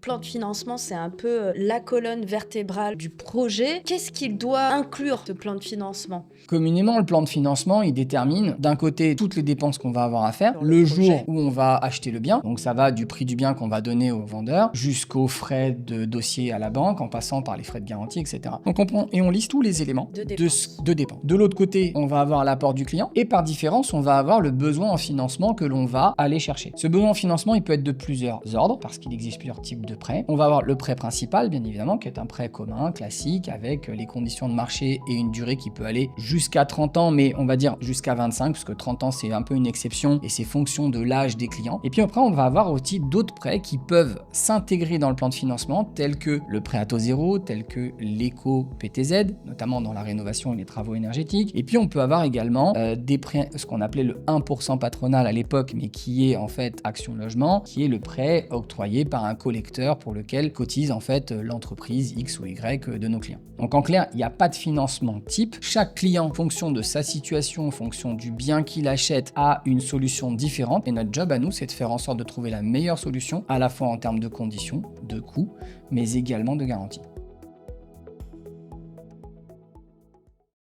Plan de financement, c'est un peu la colonne vertébrale du projet. Qu'est-ce qu'il doit inclure, ce plan de financement? Communément, le plan de financement, il détermine d'un côté toutes les dépenses qu'on va avoir à faire, Sur le le projet. jour où on va acheter le bien, donc ça va du prix du bien qu'on va donner au vendeur, jusqu'aux frais de dossier à la banque, en passant par les frais de garantie, etc. Donc on prend et on liste tous les éléments De dépenses. de dépenses. De l'autre côté, on va avoir l'apport du client, et par différence, on va avoir le besoin en financement que l'on va aller chercher. Ce besoin en financement, il peut être de plusieurs ordres, parce qu'il existe plusieurs types de prêts. On va avoir le prêt principal, bien évidemment, qui est un prêt commun, classique, avec les conditions de marché et une durée qui peut aller jusqu'à 30 ans, mais on va dire jusqu'à 25, parce que 30 ans, c'est un peu une exception, et c'est fonction de l'âge des clients. Et puis après, on va avoir aussi d'autres prêts qui peuvent s'intégrer dans le plan de financement, tels que le prêt à taux zéro, tels que l'éco-PTZ, notamment dans la rénovation et les travaux énergétiques. Et puis on peut avoir également des prêts, ce qu'on appelait le 1% patronal à l'époque, mais qui est en fait Action Logement, qui est le prêt octroyé par un collecteur pour lequel cotise en fait l'entreprise X ou Y de nos clients. Donc en clair, il n'y a pas de financement type. Chaque client, en fonction de sa situation, en fonction du bien qu'il achète, a une solution différente. Et notre job à nous, c'est de faire en sorte de trouver la meilleure solution, à la fois en termes de conditions, de coûts, mais également de garantie.